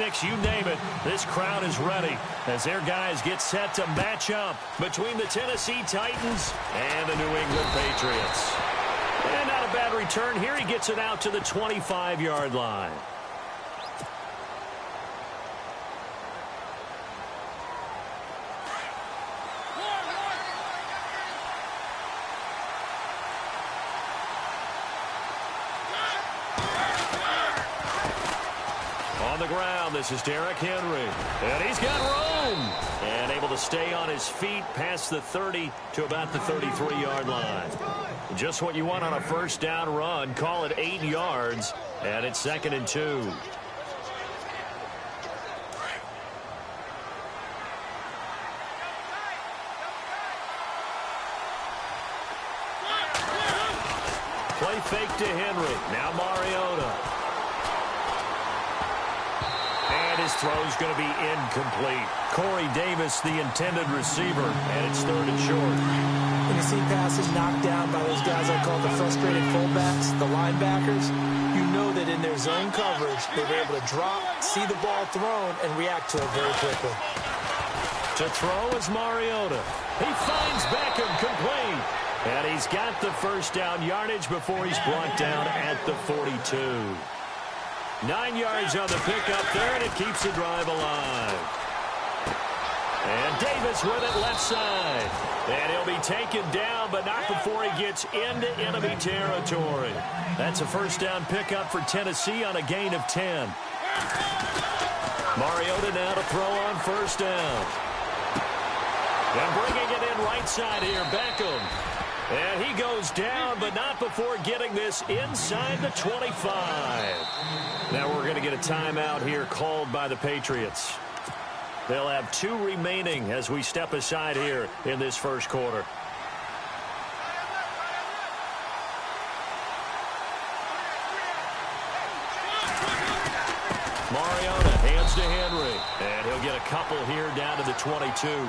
pyrotechnics, you name it. This crowd is ready as their guys get set to match up between the Tennessee Titans and the New England Patriots. And not a bad return here. He gets it out to the 25-yard line. On the ground, this is Derrick Henry. And he's got room. And able to stay on his feet past the 30 to about the 33-yard line. Just what you want on a first down run. Call it 8 yards. And it's 2nd and 2. Play fake to Henry. Now Mariota. And his throw's going to be incomplete. Corey Davis, the intended receiver, and it's 3rd and short. When you see passes knocked down by those guys I call the frustrated fullbacks, the linebackers, you know that in their zone coverage, they were able to drop, see the ball thrown, and react to it very quickly. To throw is Mariota. He finds Beckham complete. And he's got the first down yardage before he's brought down at the 42. 9 yards on the pickup there, and it keeps the drive alive. And Davis with it left side. And he'll be taken down, but not before he gets into enemy territory. That's a first down pickup for Tennessee on a gain of 10. Mariota now to throw on first down. And bringing it in right side here, Beckham. And he goes down, but not before getting this inside the 25. Now we're going to get a timeout here called by the Patriots. They'll have 2 remaining as we step aside here in this first quarter. Mariota hands to Henry. And he'll get a couple here down to the 22.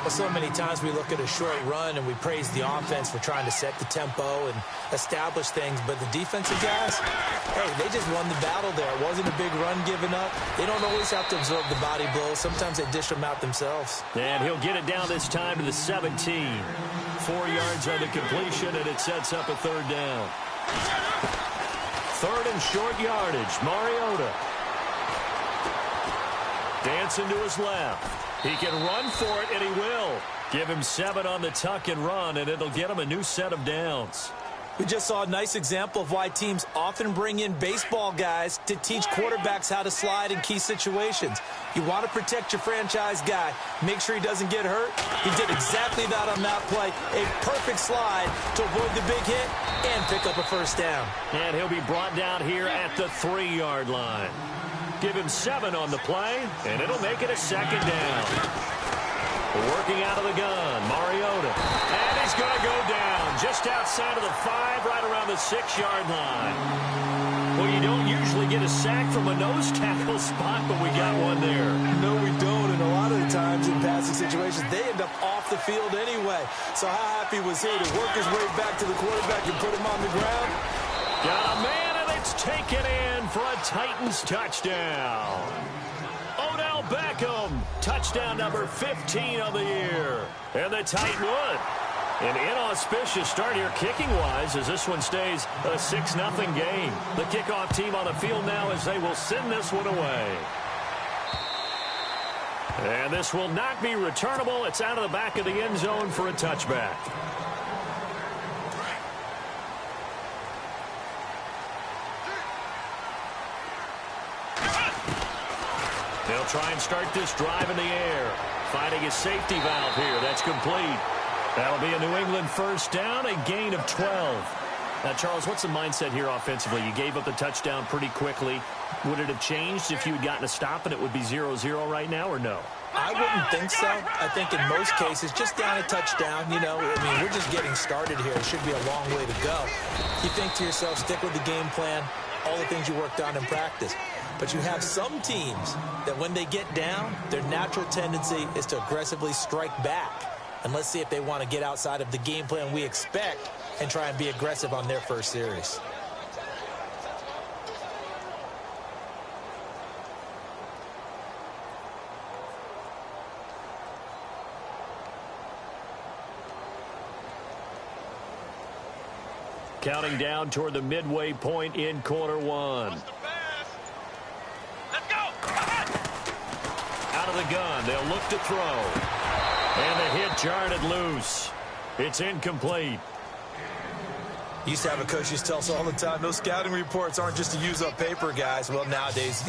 Well, so many times we look at a short run and we praise the offense for trying to set the tempo and establish things, but the defensive guys, hey, they just won the battle there. It wasn't a big run given up. They don't always have to absorb the body blows. Sometimes they dish them out themselves. And he'll get it down this time to the 17. 4 yards on the completion, and it sets up a 3rd down. 3rd and short yardage. Mariota. Dancing to his left. He can run for it, and he will. Give him 7 on the tuck and run, and it'll get him a new set of downs. We just saw a nice example of why teams often bring in baseball guys to teach quarterbacks how to slide in key situations. You want to protect your franchise guy. Make sure he doesn't get hurt. He did exactly that on that play. A perfect slide to avoid the big hit and pick up a first down. And he'll be brought down here at the 3-yard line. Give him 7 on the play, and it'll make it a 2nd down. Working out of the gun, Mariota. And he's going to go down just outside of the 5, right around the 6-yard line. Well, you don't usually get a sack from a nose tackle spot, but we got one there. No, we don't, and a lot of the times in passing situations, they end up off the field anyway. So how happy was he to work his way back to the quarterback and put him on the ground? Got a man, and it's taken in for a Titans touchdown. Odell Beckham, touchdown number 15 of the year. And the Titan would. An inauspicious start here kicking-wise as this one stays a 6-0 game. The kickoff team on the field now as they will send this one away. And this will not be returnable. It's out of the back of the end zone for a touchback. They'll try and start this drive in the air. Finding a safety valve here. That's complete. That'll be a New England first down, a gain of 12. Now, Charles, what's the mindset here offensively? You gave up the touchdown pretty quickly. Would it have changed if you had gotten a stop and it would be 0-0 right now, or no? I wouldn't think so. I think in most cases, just down a touchdown, you know, I mean, we're just getting started here. It should be a long way to go. You think to yourself, stick with the game plan, all the things you worked on in practice. But you have some teams that when they get down, their natural tendency is to aggressively strike back. And let's see if they want to get outside of the game plan we expect and try and be aggressive on their first series. Counting down toward the midway point in quarter one. Let's go. Out of the gun, they'll look to throw. And the hit jarred it loose. It's incomplete. Used to have a coach used to tell us all the time, those scouting reports aren't just to use up paper, guys. Well, nowadays,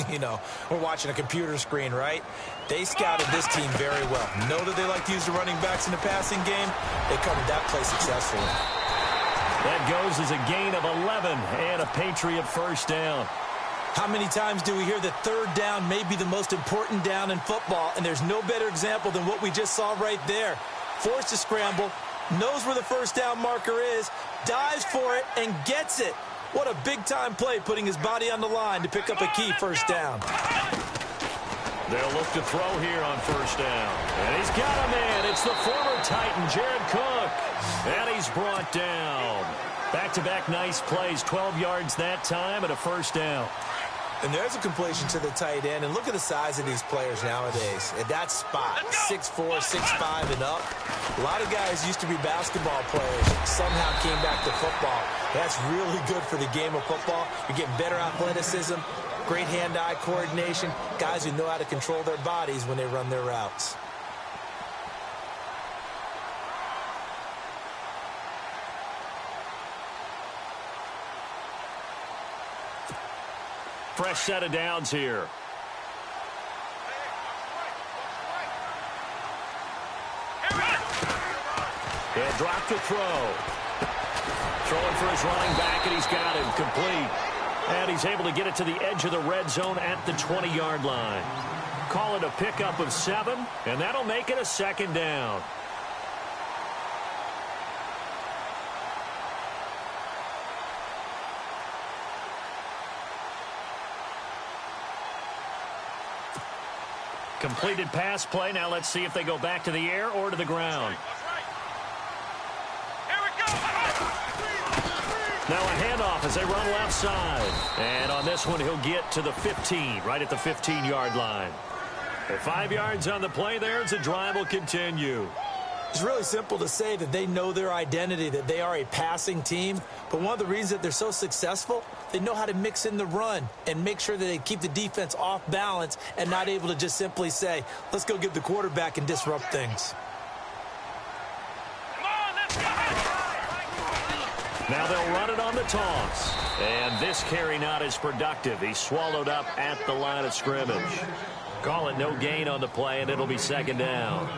we're watching a computer screen, right? They scouted this team very well. Know that they like to use the running backs in the passing game. They covered that play successfully. That goes as a gain of 11 and a Patriot first down. How many times do we hear that third down may be the most important down in football, and there's no better example than what we just saw right there. Forced to scramble, knows where the first down marker is, dives for it, and gets it. What a big-time play, putting his body on the line to pick up a key first down. They'll look to throw here on first down. And he's got a man. It's the former Titan, Jared Cook. And he's brought down. Back-to-back nice plays, 12 yards that time and a first down. And there's a completion to the tight end. And look at the size of these players nowadays. At that spot, 6'4", 6'5", and up. A lot of guys used to be basketball players, somehow came back to football. That's really good for the game of football. You're getting better athleticism, great hand-eye coordination, guys who know how to control their bodies when they run their routes. Fresh set of downs here. He'll drop to throw. Throwing for his running back, and he's got him complete. And he's able to get it to the edge of the red zone at the 20-yard line. Call it a pickup of 7, and that'll make it a second down. Completed pass play. Now let's see if they go back to the air or to the ground. Now a handoff as they run left side. And on this one, he'll get to the 15, right at the 15-yard line. At 5 yards on the play there, as the drive will continue. It's really simple to say that they know their identity, that they are a passing team. But one of the reasons that they're so successful, they know how to mix in the run and make sure that they keep the defense off balance and not able to just simply say, let's go get the quarterback and disrupt things. Now they'll run it on the toss. And this carry not as productive. He's swallowed up at the line of scrimmage. Call it no gain on the play, and it'll be second down.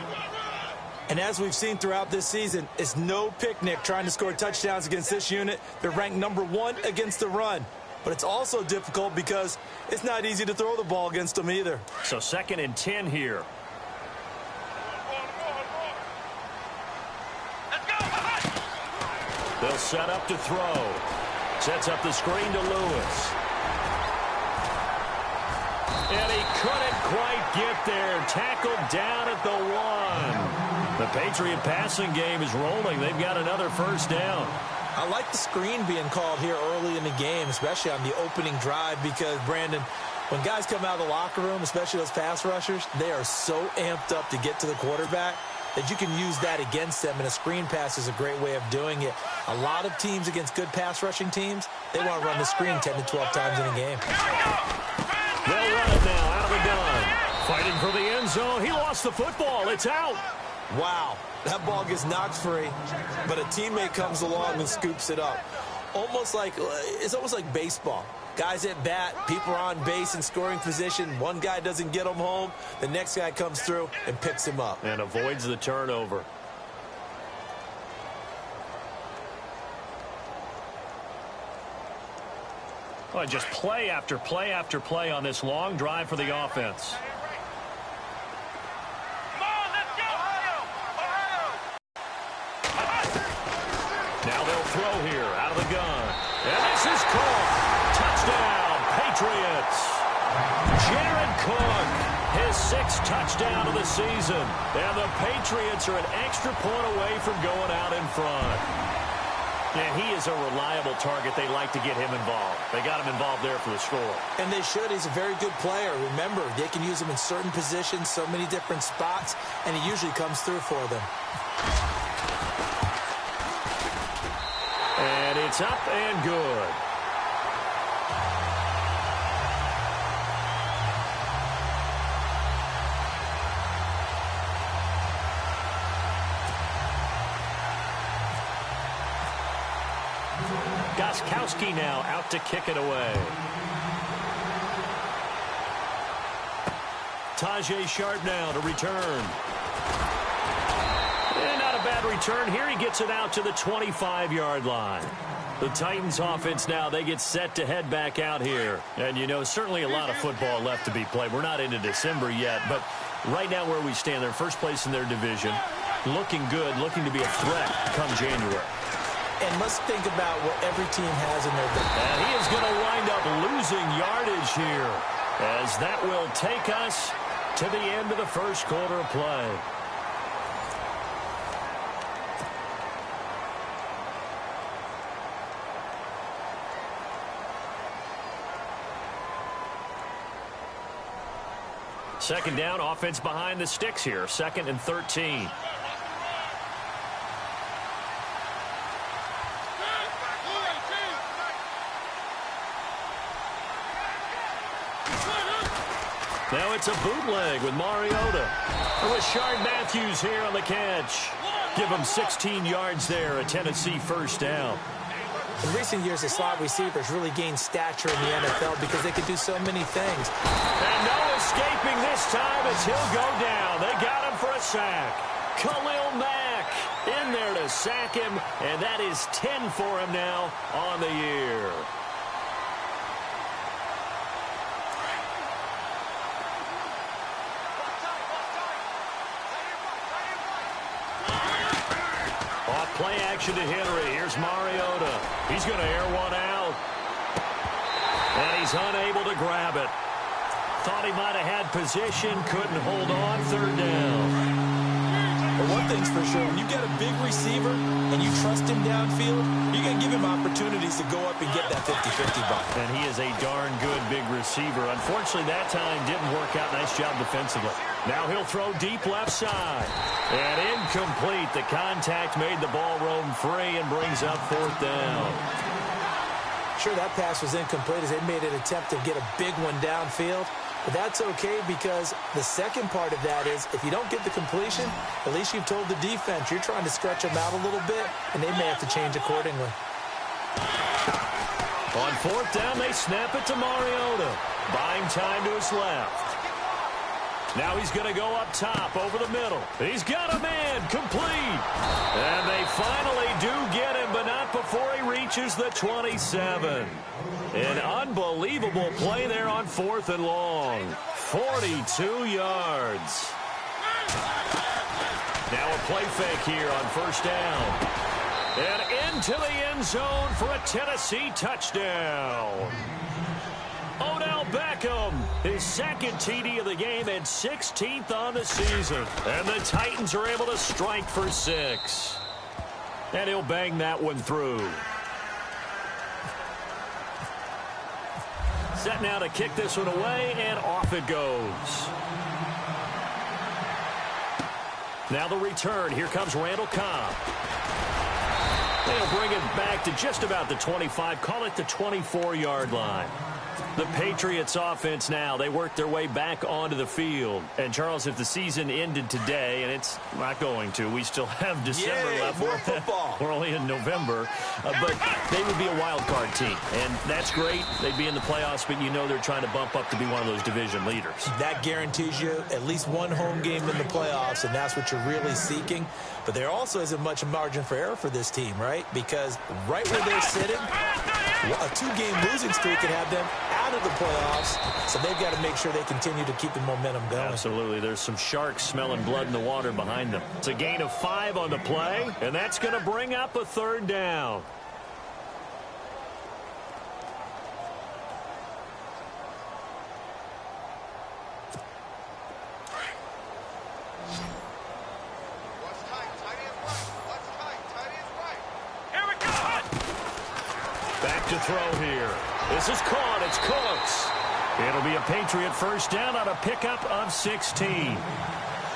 And as we've seen throughout this season, it's no picnic trying to score touchdowns against this unit. They're ranked #1 against the run. But it's also difficult because it's not easy to throw the ball against them either. So 2nd and 10 here. They'll set up to throw. Sets up the screen to Lewis. And he couldn't quite get there. Tackled down at the 1. The Patriot passing game is rolling. They've got another first down. I like the screen being called here early in the game, especially on the opening drive, because, Brandon, when guys come out of the locker room, especially those pass rushers, they are so amped up to get to the quarterback that you can use that against them, and a screen pass is a great way of doing it. A lot of teams against good pass rushing teams, they want to run the screen 10 to 12 times in a game. They'll run it now out of the gun. Fighting for the end zone. He lost the football. It's out. Wow, that ball gets knocked free, but a teammate comes along and scoops it up. It's almost like baseball. Guys at bat, people are on base in scoring position. One guy doesn't get him home. The next guy comes through and picks him up. And avoids the turnover. Well, just play after play after play on this long drive for the offense. Now they'll throw here out of the gun. And this is Cook. Touchdown, Patriots. Jared Cook, his 6th touchdown of the season. And the Patriots are an extra point away from going out in front. And he is a reliable target. They like to get him involved. They got him involved there for the score. And they should. He's a very good player. Remember, they can use him in certain positions, so many different spots, and he usually comes through for them. And it's up and good. Gostkowski now out to kick it away. Tajay Sharp now to return. And not a bad return here. He gets it out to the 25-yard line. The Titans offense now, they get set to head back out here. And, you know, certainly a lot of football left to be played. We're not into December yet, but right now where we stand, they're first place in their division. Looking good, looking to be a threat come January. And let's think about what every team has in their division. And he is going to wind up losing yardage here, as that will take us to the end of the first quarter of play. Second down, offense behind the sticks here. 2nd and 13. Now it's a bootleg with Mariota. With Shard Matthews here on the catch. Give him 16 yards there, a Tennessee first down. In recent years, the slot receivers really gained stature in the NFL because they could do so many things. And no escaping this time as he'll go down. They got him for a sack. Khalil Mack in there to sack him, and that is 10 for him now on the year. Play action to Henry. Here's Mariota. He's going to air one out. And he's unable to grab it. Thought he might have had position. Couldn't hold on. 3rd down. But one thing's for sure. When you get a big receiver and you trust him downfield, you're going to give him opportunities to go up and get that 50-50 ball. And he is a darn good big receiver. Unfortunately, that time didn't work out. Nice job defensively. Now he'll throw deep left side. And incomplete. The contact made the ball roam free and brings up 4th down. Sure, that pass was incomplete as they made an attempt to get a big one downfield. But that's okay because the second part of that is if you don't get the completion, at least you've told the defense you're trying to stretch them out a little bit, and they may have to change accordingly. On 4th down, they snap it to Mariota. Buying time to his left. Now he's going to go up top over the middle. He's got a man complete. And they finally do get him, but not before he reaches the 27. An unbelievable play there on 4th and long. 42 yards. Now a play fake here on 1st down. And into the end zone for a Tennessee touchdown. Odell Beckham, his 2nd TD of the game and 16th on the season. And the Titans are able to strike for 6. And he'll bang that one through. Set now to kick this one away, and off it goes. Now the return. Here comes Randall Cobb. They'll bring it back to just about the 25. Call it the 24-yard line. The Patriots offense now, they work their way back onto the field. And, Charles, if the season ended today, and it's not going to, we still have December left. More football. We're only in November. But they would be a wild card team. And that's great. They'd be in the playoffs, but you know they're trying to bump up to be one of those division leaders. That guarantees you at least one home game in the playoffs, and that's what you're really seeking. But there also isn't much margin for error for this team, right? Because right where they're sitting, a 2-game losing streak can have them out of the playoffs, so they've got to make sure they continue to keep the momentum going. Absolutely. There's some sharks smelling blood in the water behind them. It's a gain of 5 on the play, and that's going to bring up a 3rd down. Back to throw here. This is caught. It's Cooks. It'll be a Patriot first down on a pickup of 16.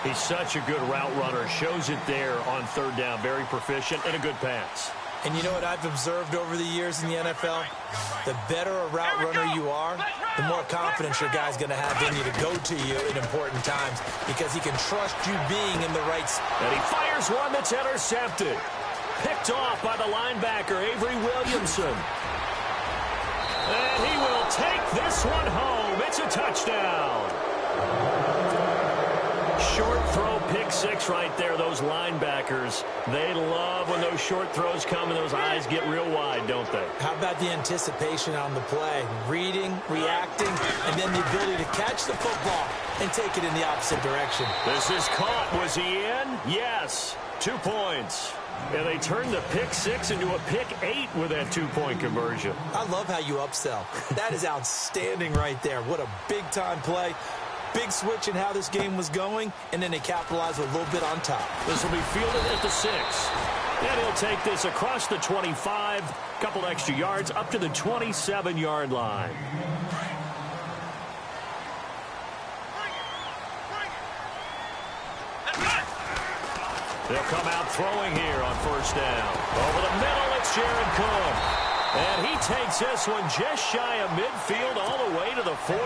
He's such a good route runner. Shows it there on 3rd down. Very proficient and a good pass. And you know what I've observed over the years in the NFL? The better a route runner you are, the more confidence your guy's going to have in you to go to you in important times because he can trust you being in the right spot. And he fires one that's intercepted. Picked off by the linebacker, Avery Williamson. And he will take this one home. It's a touchdown. Short throw, pick six right there. Those linebackers, they love when those short throws come and those eyes get real wide, don't they? How about the anticipation on the play? Reading, reacting, and then the ability to catch the football and take it in the opposite direction. This is caught. Was he in? Yes. 2 points. And they turned the pick six into a pick 8 with that 2-point conversion. I love how you upsell. That is outstanding right there. What a big-time play. Big switch in how this game was going, and then they capitalized with a little bit on top. This will be fielded at the 6. And he'll take this across the 25, couple extra yards, up to the 27-yard line. They'll come out throwing here on first down. Over the middle, it's Jared Cook. And he takes this one just shy of midfield all the way to the 49.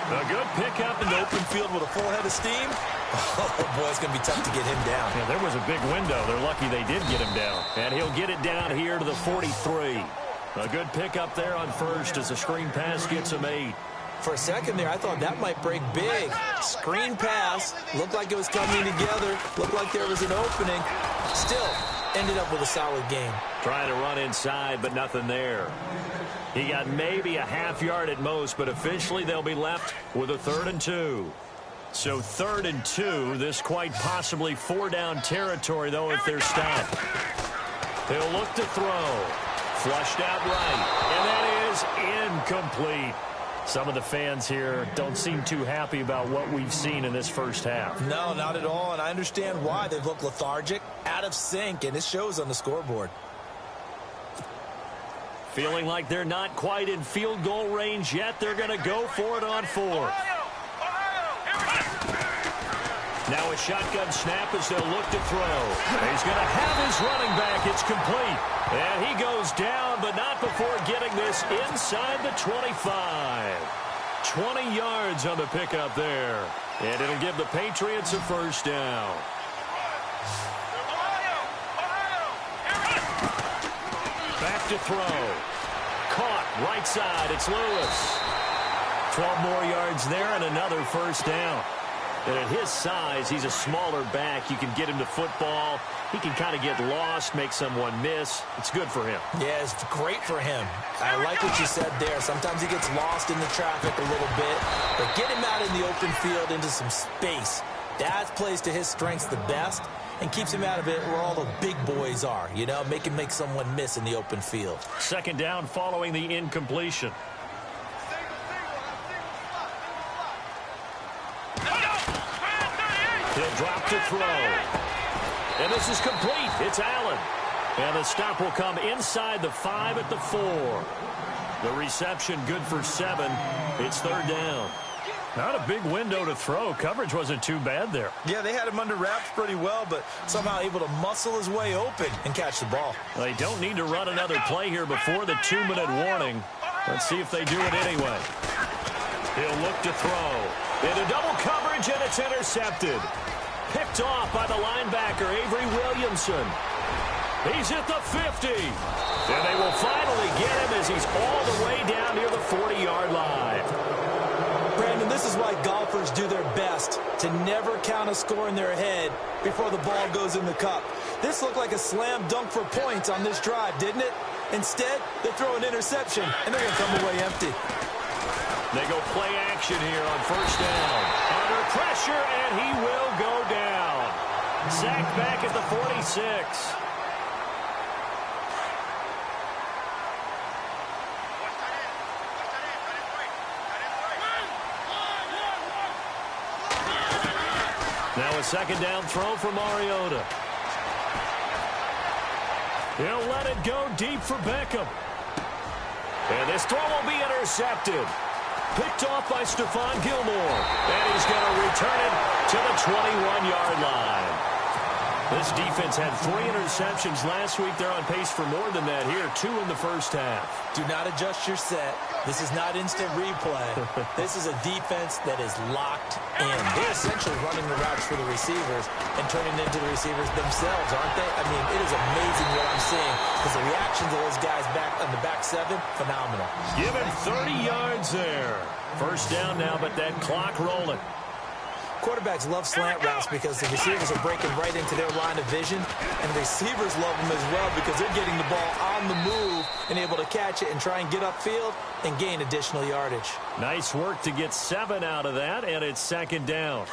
A good pickup in the open field with a full head of steam. Oh, boy, it's going to be tough to get him down. Yeah, there was a big window. They're lucky they did get him down. And he'll get it down here to the 43. A good pickup there on first as the screen pass gets him 8. For a second there, I thought that might break big. Screen pass. Looked like it was coming together. Looked like there was an opening. Still, ended up with a solid game. Trying to run inside, but nothing there. He got maybe a half yard at most, but officially they'll be left with a 3rd and 2. So 3rd and 2, this quite possibly 4-down territory, though, if they're stopped. He'll look to throw. Flushed out right, and that is incomplete. Some of the fans here don't seem too happy about what we've seen in this first half. No, not at all, and I understand why. They've looked lethargic, out of sync, and it shows on the scoreboard. Feeling like they're not quite in field goal range yet. They're going to go for it on 4th. Now a shotgun snap as they'll look to throw. He's going to have his running back. It's complete. And he goes down, but not before getting this inside the 25. 20 yards on the pickup there. And it'll give the Patriots a first down. Back to throw. Caught right side. It's Lewis. 12 more yards there and another first down. And at his size, he's a smaller back. You can get him to football. He can kind of get lost, make someone miss. It's good for him. Yeah, it's great for him. I like what you said there. Sometimes he gets lost in the traffic a little bit. But get him out in the open field into some space. That plays to his strengths the best and keeps him out of it where all the big boys are. You know, make him make someone miss in the open field. 2nd down following the incompletion. He'll drop to throw. And this is complete. It's Allen. And the stop will come inside the 5 at the 4. The reception good for 7. It's 3rd down. Not a big window to throw. Coverage wasn't too bad there. Yeah, they had him under wraps pretty well, but somehow able to muscle his way open and catch the ball. They don't need to run another play here before the 2-minute warning. Let's see if they do it anyway. He'll look to throw. Into double coverage, and it's intercepted. Picked off by the linebacker, Avery Williamson. He's at the 50. And they will finally get him as he's all the way down near the 40-yard line. Brandon, this is why golfers do their best to never count a score in their head before the ball goes in the cup. This looked like a slam dunk for points on this drive, didn't it? Instead, they throw an interception, and they're going to come away empty. They go play action here on first down. Under pressure, and he will go down. Sacked back at the 46. Now a 2nd down throw for Mariota. He'll let it go deep for Beckham. And this throw will be intercepted. Picked off by Stephon Gilmore. And he's going to return it to the 21-yard line. This defense had 3 interceptions last week. They're on pace for more than that here. 2 in the first half. Do not adjust your set. This is not instant replay. This is a defense that is locked in. They're essentially running the routes for the receivers and turning into the receivers themselves, aren't they? I mean, it is amazing what I'm seeing because the reactions of those guys back on the back 7, phenomenal. Give him 30 yards there. First down now, but that clock rolling. Quarterbacks love slant routes because the receivers are breaking right into their line of vision, and receivers love them as well because they're getting the ball on the move and able to catch it and try and get upfield and gain additional yardage. Nice work to get 7 out of that, and it's second down.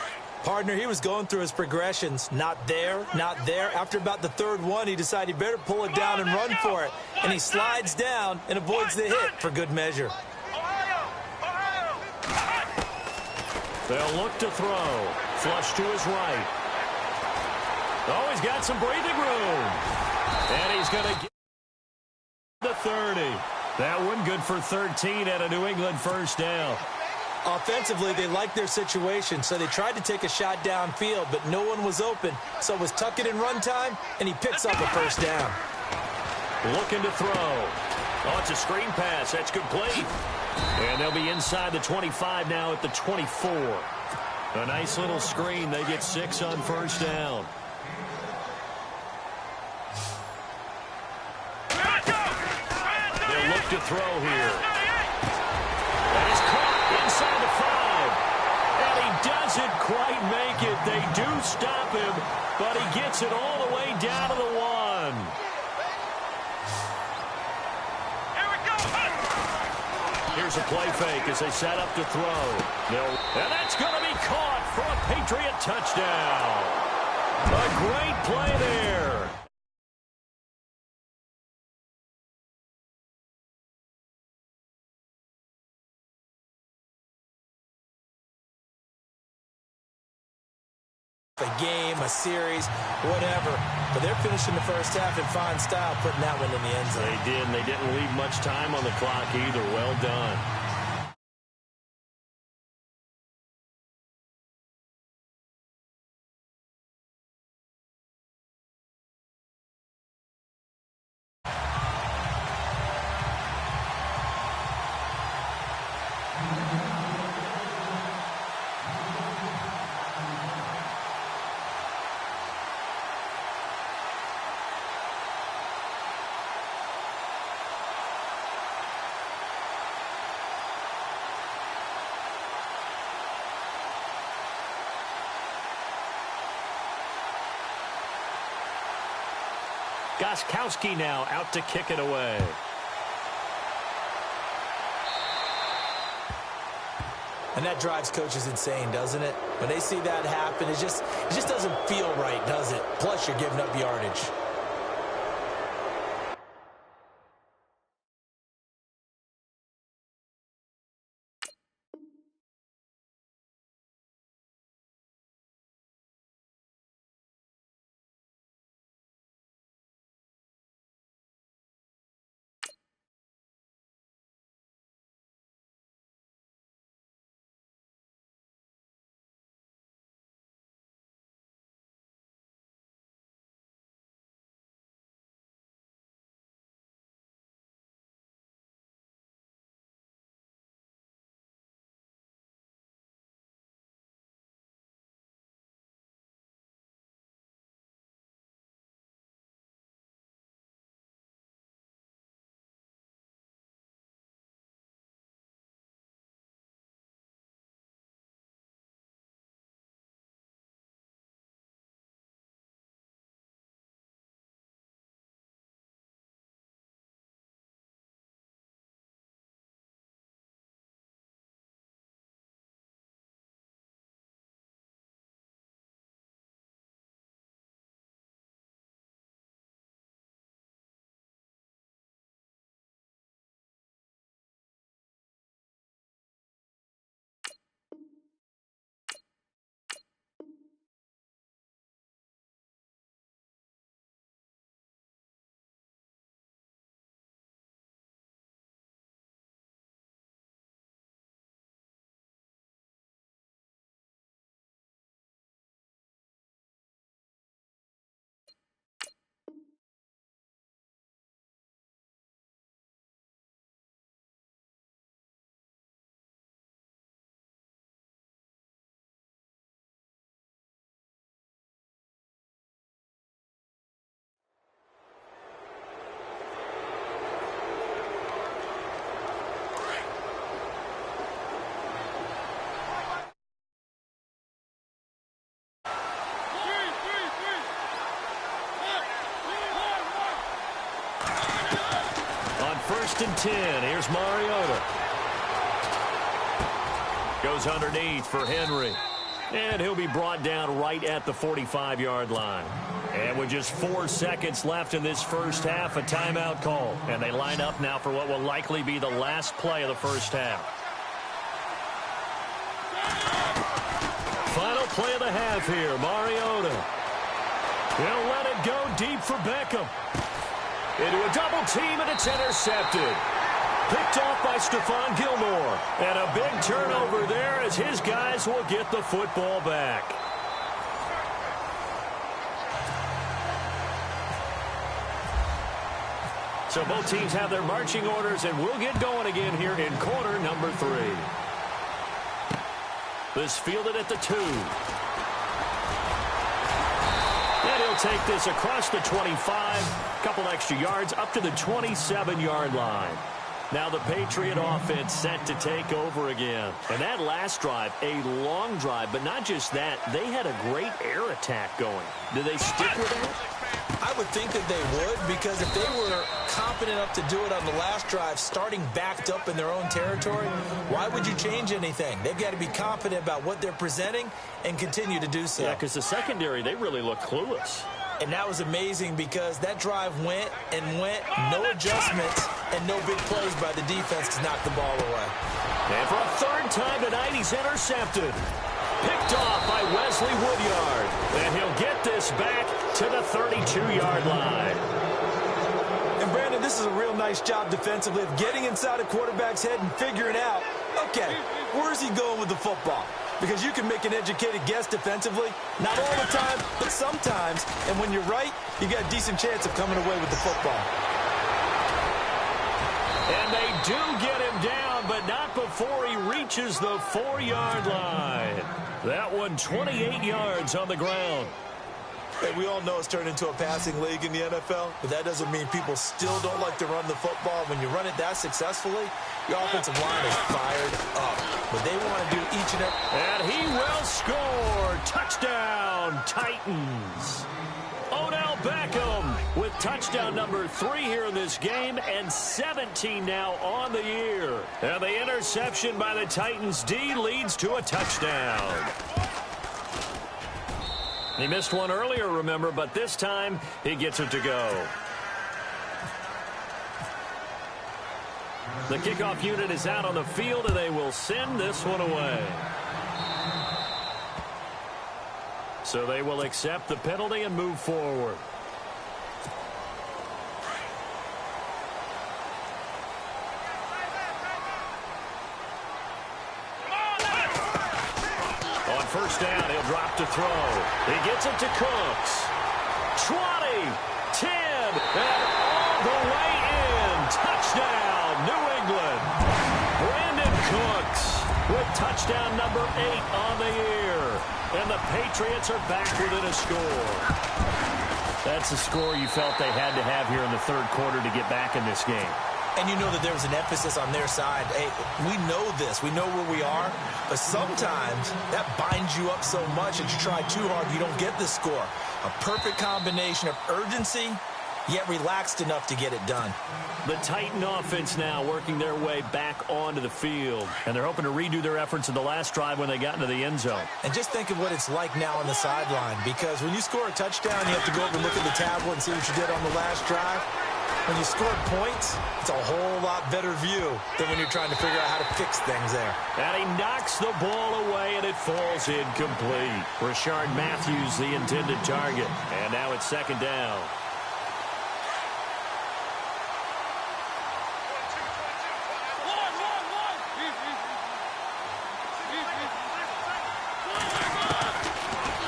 Partner, he was going through his progressions. Not there, not there. After about the third one, he decided he better pull it down and run for it. And he slides down and avoids the hit for good measure. They'll look to throw. Flush to his right. Oh, he's got some breathing room. And he's going to get the 30. That one good for 13 at a New England first down. Offensively, they liked their situation, so they tried to take a shot downfield, but no one was open. So it was tuck it in run time, and he picks up a first down. Looking to throw. Oh, it's a screen pass. That's complete. And they'll be inside the 25 now at the 24. A nice little screen. They get 6 on first down. They'll look to throw here. That is caught inside the 5. And he doesn't quite make it. They do stop him, but he gets it all the way down to the 1. Here's a play fake as they set up to throw. And that's going to be caught for a Patriot touchdown. A great play there. A game, a series, whatever. But they're finishing the first half in fine style, putting that one in the end zone. They did, and they didn't leave much time on the clock either. Well done. Gostkowski now out to kick it away. And that drives coaches insane, doesn't it? When they see that happen, it just doesn't feel right, does it? Plus, you're giving up yardage. 1st and 10. Here's Mariota. Goes underneath for Henry. And he'll be brought down right at the 45-yard line. And with just 4 seconds left in this first half, a timeout call. And they line up now for what will likely be the last play of the first half. Final play of the half here, Mariota. He'll let it go deep for Beckham. Into a double team, and it's intercepted. Picked off by Stephon Gilmore. And a big turnover there as his guys will get the football back. So both teams have their marching orders, and we'll get going again here in quarter number 3. This fielded at the 2. And he'll take this across the 25. A couple extra yards up to the 27-yard line. Now the Patriot offense set to take over again. And that last drive, a long drive, but not just that. They had a great air attack going. Do they stick with that? I would think that they would, because if they were confident enough to do it on the last drive, starting backed up in their own territory, why would you change anything? They've got to be confident about what they're presenting and continue to do so. Yeah, because the secondary, they really look clueless. And that was amazing because that drive went and went, no adjustments, and no big plays by the defense to knock the ball away. And for a third time tonight, he's intercepted. Picked off by Wesley Woodyard. And he'll get this back to the 32-yard line. And, Brandon, this is a real nice job defensively of getting inside a quarterback's head and figuring out, okay, where's he going with the football? Because you can make an educated guess defensively. Not all the time, but sometimes. And when you're right, you got a decent chance of coming away with the football. And they do get him down, but not before he reaches the 4-yard line. That one 28 yards on the ground. Hey, we all know it's turned into a passing league in the NFL, but that doesn't mean people still don't like to run the football. When you run it that successfully, your offensive line is fired up. But they want to do each and every... And he will score. Touchdown, Titans. Odell Beckham with touchdown number 3 here in this game, and 17 now on the year. And the interception by the Titans D leads to a touchdown. He missed one earlier, remember, but this time he gets it to go. The kickoff unit is out on the field, and they will send this one away. So they will accept the penalty and move forward. On first down, he'll drop to throw. He gets it to Cooks. 20, 10, and all the way in. Touchdown, New England. Brandon Cooks with touchdown number 8 on the year. And the Patriots are back within a score. That's a score you felt they had to have here in the third quarter to get back in this game. And you know that there was an emphasis on their side. Hey, we know this. We know where we are. But sometimes that binds you up so much that you try too hard, you don't get the score. A perfect combination of urgency, yet relaxed enough to get it done. The Titan offense now working their way back onto the field. And they're hoping to redo their efforts in the last drive when they got into the end zone. And just think of what it's like now on the sideline. Because when you score a touchdown, you have to go over and look at the tablet and see what you did on the last drive. When you scored points, it's a whole lot better view than when you're trying to figure out how to fix things there. And he knocks the ball away, and it falls incomplete. Rashard Matthews, the intended target. And now it's second down.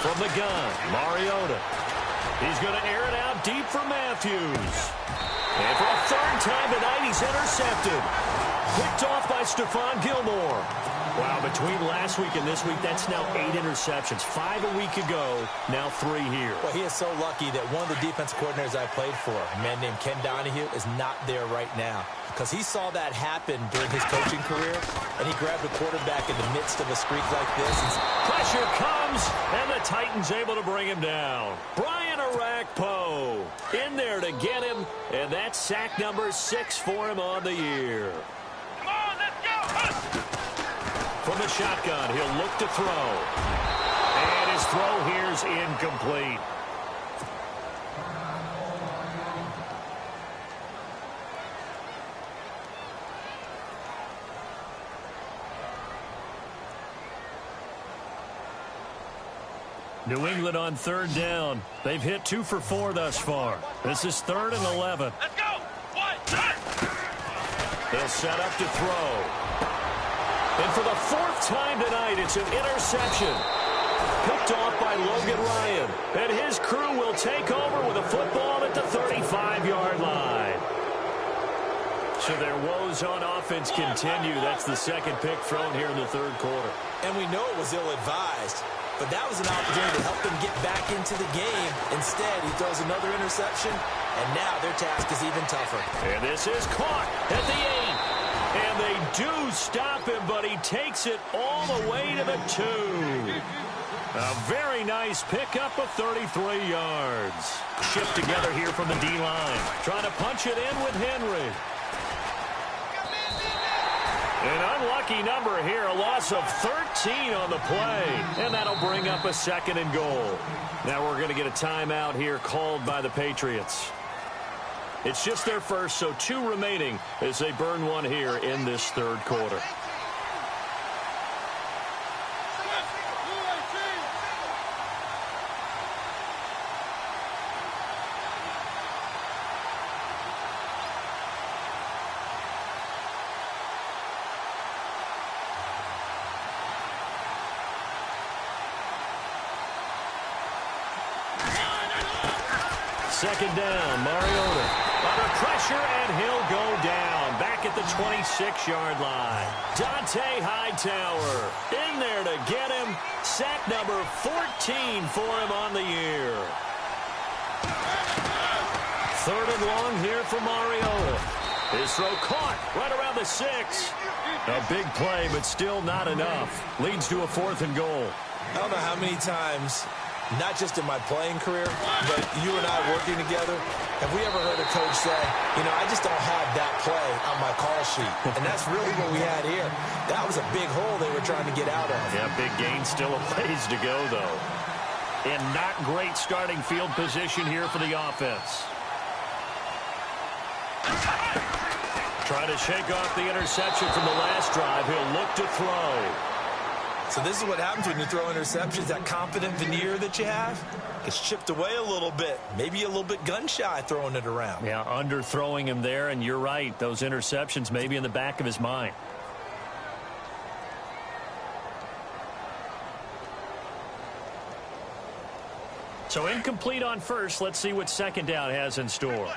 From the gun, Mariota. He's going to air it out deep for Matthews. And for a third time tonight, he's intercepted. Picked off by Stephon Gilmore. Wow, between last week and this week, that's now 8 interceptions. 5 a week ago, now 3 here. Well, he is so lucky that one of the defense coordinators I played for, a man named Ken Donahue, is not there right now. Because he saw that happen during his coaching career, and he grabbed a quarterback in the midst of a streak like this. Pressure comes, and the Titans able to bring him down. Brian Arakpo in there to get him, and that's sack number 6 for him on the year. Come on, let's go! From the shotgun, he'll look to throw. And his throw here's incomplete. New England on 3rd down. They've hit 2 for 4 thus far. This is 3rd and 11. Let's go! 1, 2! They'll set up to throw. And for the 4th time tonight, it's an interception. Picked off by Logan Ryan. And his crew will take over with a football at the 35-yard line. So their woes on offense continue. That's the 2nd pick thrown here in the 3rd quarter. And we know it was ill-advised. But that was an opportunity to help them get back into the game. Instead, he throws another interception, and now their task is even tougher. And this is caught at the 8. And they do stop him, but he takes it all the way to the 2. A very nice pickup of 33 yards. Shift together here from the D-line. Trying to punch it in with Henry. An unlucky number here, a loss of 13 on the play. And that'll bring up a 2nd and goal. Now we're going to get a timeout here called by the Patriots. It's just their first, so 2 remaining as they burn one here in this 3rd quarter. Second down, Mariota under pressure, and he'll go down back at the 26-yard line. Dante Hightower in there to get him. Sack number 14 for him on the year. 3rd and long here for Mariota. His throw caught right around the 6. A big play, but still not enough. Leads to a 4th and goal. I don't know how many times, not just in my playing career, but you and I working together, have we ever heard a coach say, you know, I just don't have that play on my call sheet. And that's really what we had here. That was a big hole they were trying to get out of. Yeah, big gain, still a ways to go, though. And not great starting field position here for the offense. Try to shake off the interception from the last drive. He'll look to throw. So this is what happens when you throw interceptions. That confident veneer that you have gets chipped away a little bit. Maybe a little bit gun-shy throwing it around. Yeah, underthrowing him there, and you're right. Those interceptions may be in the back of his mind. So incomplete on first. Let's see what 2nd down has in store.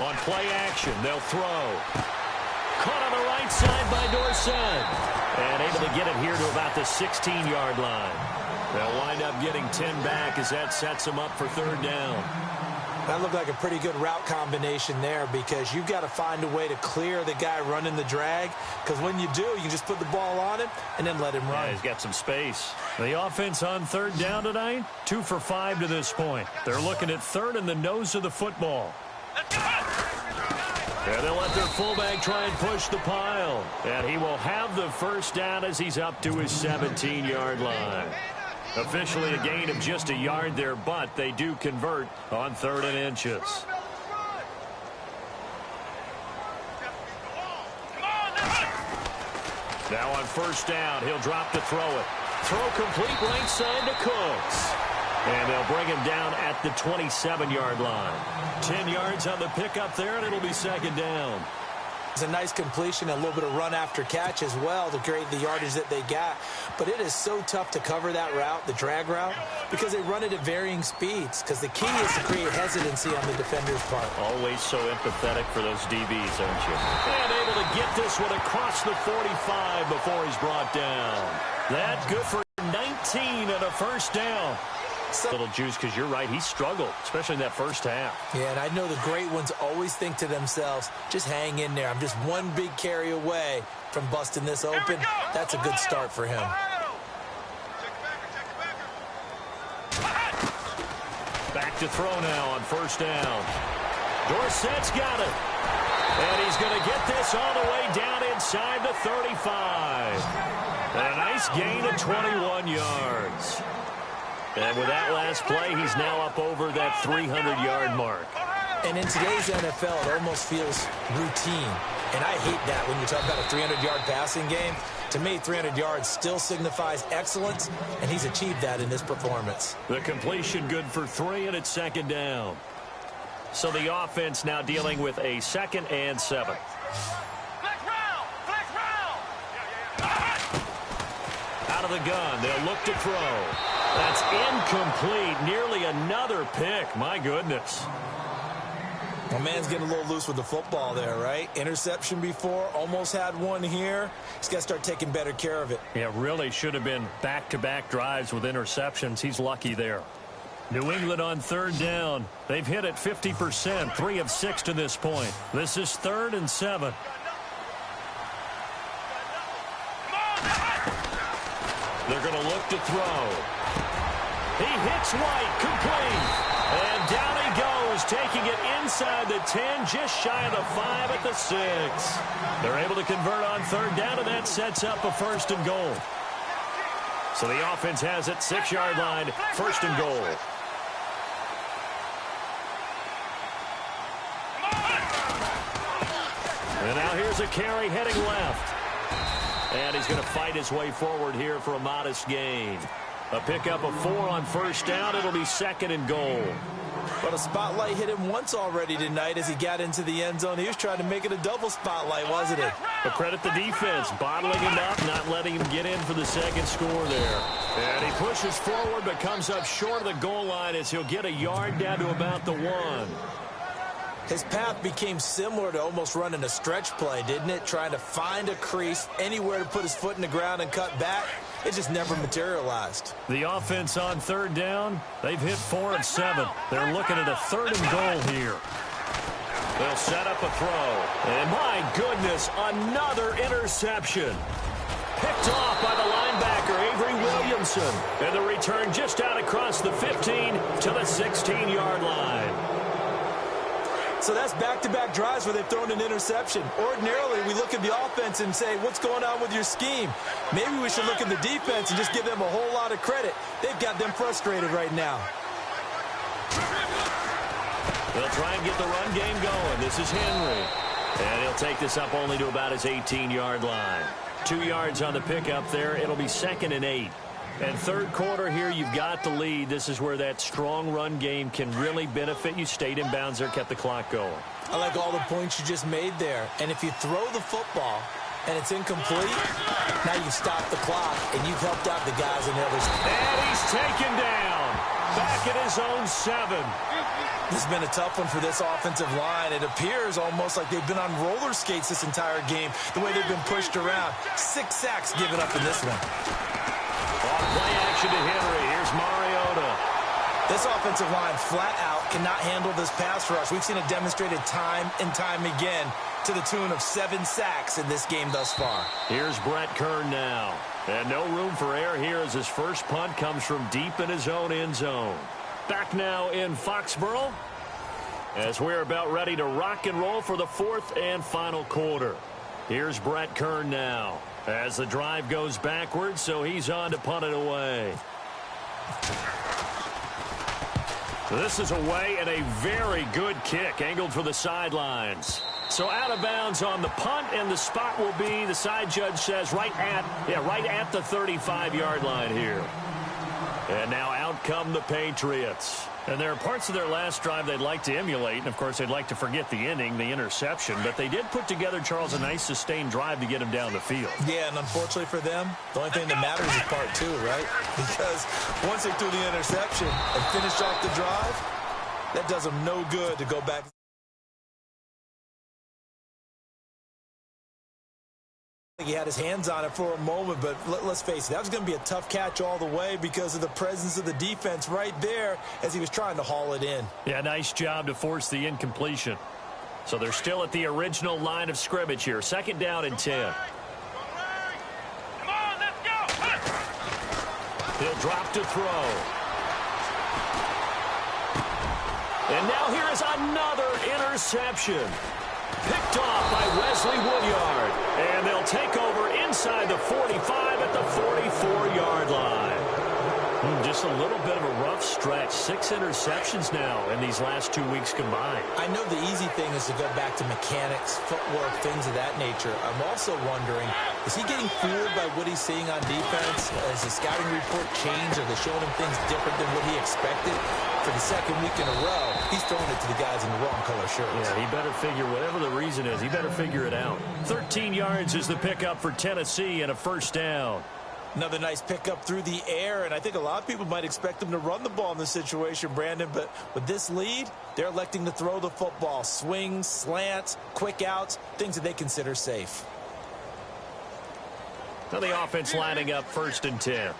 On play action, they'll throw. Caught on the right side by Dorsett. And able to get it here to about the 16-yard line. They'll wind up getting 10 back as that sets them up for 3rd down. That looked like a pretty good route combination there, because you've got to find a way to clear the guy running the drag, because when you do, you can just put the ball on him and then let him run. Yeah, he's got some space. The offense on 3rd down tonight, 2 for 5 to this point. They're looking at 3rd in the nose of the football. And they'll let their fullback try and push the pile. And he will have the 1st down as he's up to his 17-yard line. Officially a gain of just a yard there, but they do convert on 3rd and inches. Now on 1st down, he'll drop to throw it. Throw complete right side to Cooks. And they'll bring him down at the 27-yard line. 10 yards on the pickup there, and it'll be 2nd down. It's a nice completion, a little bit of run after catch as well to create the yardage that they got. But it is so tough to cover that route, the drag route, because they run it at varying speeds. Because the key is to create hesitancy on the defender's part. Always so empathetic for those DBs, aren't you? And able to get this one across the 45 before he's brought down. That's good for 19 and a first down. Little juice, because you're right, he struggled, especially in that first half. Yeah, and I know the great ones always think to themselves, just hang in there. I'm just one big carry away from busting this open. That's a good start for him. Back to throw now on first down. Dorsett's got it. And he's going to get this all the way down inside the 35. And a nice gain of 21 yards. And with that last play, he's now up over that 300-yard mark. And in today's NFL, it almost feels routine. And I hate that when you talk about a 300-yard passing game. To me, 300 yards still signifies excellence, and he's achieved that in this performance. The completion good for 3, and it's second down. So the offense now dealing with a 2nd and 7. Out of the gun, they'll look to throw. That's incomplete. Nearly another pick. My goodness. Well, man's getting a little loose with the football there, right? Interception before, almost had one here. He's got to start taking better care of it. Yeah, really should have been back-to-back drives with interceptions. He's lucky there. New England on third down. They've hit it 50%, 3 of 6 to this point. This is 3rd and 7. They're going to look to throw. He hits White, complete. And down he goes, taking it inside the 10, just shy of the 5 at the 6. They're able to convert on third down, and that sets up a 1st and goal. So the offense has it, 6-yard line, 1st and goal. And now here's a carry heading left. And he's going to fight his way forward here for a modest gain. A pickup of 4 on first down. It'll be 2nd and goal. But a spotlight hit him once already tonight as he got into the end zone. He was trying to make it a double spotlight, wasn't it? But credit the defense, bottling him up, not letting him get in for the 2nd score there. And he pushes forward but comes up short of the goal line as he'll get a yard down to about the 1. His path became similar to almost running a stretch play, didn't it? Trying to find a crease, anywhere to put his foot in the ground and cut back. It just never materialized. The offense on third down, they've hit 4 of 7. They're looking at a 3rd and goal here. They'll set up a throw. And my goodness, another interception. Picked off by the linebacker, Avery Williamson. And the return just out across the 15 to the 16-yard line. So that's back-to-back drives where they've thrown an interception. Ordinarily, we look at the offense and say, what's going on with your scheme? Maybe we should look at the defense and just give them a whole lot of credit. They've got them frustrated right now. They'll try and get the run game going. This is Henry. And he'll take this up only to about his 18-yard line. 2 yards on the pickup there. It'll be 2nd and 8. And third quarter here, you've got the lead. This is where that strong run game can really benefit you. Stayed in bounds there, kept the clock going. I like all the points you just made there. And if you throw the football and it's incomplete, now you stop the clock and you've helped out the guys in the other side. And he's taken down. Back at his own 7. This has been a tough one for this offensive line. It appears almost like they've been on roller skates this entire game, the way they've been pushed around. 6 sacks given up in this one. Play action to Henry. Here's Mariota. This offensive line flat out cannot handle this pass rush. We've seen it demonstrated time and time again to the tune of 7 sacks in this game thus far. Here's Brett Kern now. And no room for error here as his first punt comes from deep in his own end zone. Back now in Foxborough as we're about ready to rock and roll for the 4th and final quarter. Here's Brett Kern now as the drive goes backwards, so he's on to punt it away. This is away and a very good kick angled for the sidelines. So out of bounds on the punt, and the spot will be, the side judge says, right at the 35-yard line here. And now out come the Patriots. And there are parts of their last drive they'd like to emulate. And, of course, they'd like to forget the inning, the interception. But they did put together, Charles, a nice sustained drive to get him down the field. Yeah, and unfortunately for them, the only thing that matters is part two, right? Because once they threw the interception and finished off the drive, that does them no good to go back. He had his hands on it for a moment, but let's face it, that was going to be a tough catch all the way because of the presence of the defense right there as he was trying to haul it in. Yeah, nice job to force the incompletion. So they're still at the original line of scrimmage here. 2nd down and 10. Come on, let's go. He'll drop to throw. And now here is another interception. Picked off by Wesley Woodyard. And they'll take over inside the 45 at the 44-yard line. Just a little bit of a rough stretch. 6 interceptions now in these last 2 weeks combined. I know the easy thing is to go back to mechanics, footwork, things of that nature. I'm also wondering, is he getting fooled by what he's seeing on defense? Has the scouting report changed? Are they showing him things different than what he expected? For the 2nd week in a row, he's throwing it to the guys in the wrong color shirts. Yeah, he better figure, whatever the reason is, he better figure it out. 13 yards is the pickup for Tennessee and a 1st down. Another nice pickup through the air, and I think a lot of people might expect them to run the ball in this situation, Brandon, but with this lead, they're electing to throw the football. Swings, slants, quick outs, things that they consider safe. Now the offense lining up 1st and 10.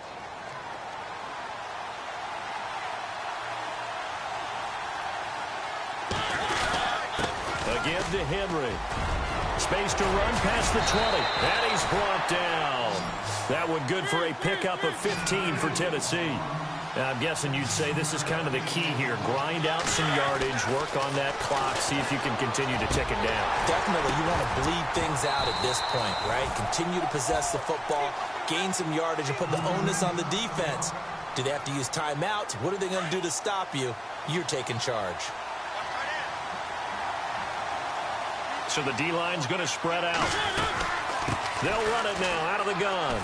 Again to Henry. Space to run past the 20. And he's brought down. That one good for a pickup of 15 for Tennessee. Now, I'm guessing you'd say this is kind of the key here. Grind out some yardage, work on that clock, see if you can continue to tick it down. Definitely, you want to bleed things out at this point, right? Continue to possess the football, gain some yardage, and put the onus on the defense. Do they have to use timeouts? What are they going to do to stop you? You're taking charge. So the D-line's going to spread out. They'll run it now out of the gun.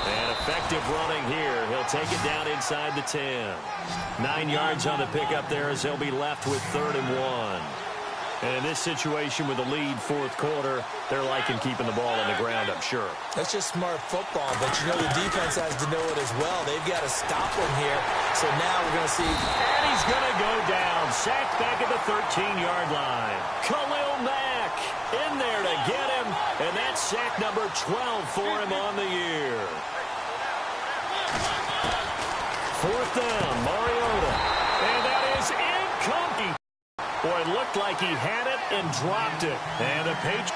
And effective running here. He'll take it down inside the 10. 9 yards on the pickup there as they'll be left with 3rd and 1. And in this situation with the lead 4th quarter, they're liking keeping the ball on the ground, I'm sure. That's just smart football, but you know the defense has to know it as well. They've got to stop him here. So now we're going to see. And he's going to go down. Sacked back at the 13-yard line. Khalil Mack in there to get him. And that's sack number 12 for him on the year. 4th down, Mariota. And that is incomplete. Boy, it looked like he had it and dropped it. And the Patriots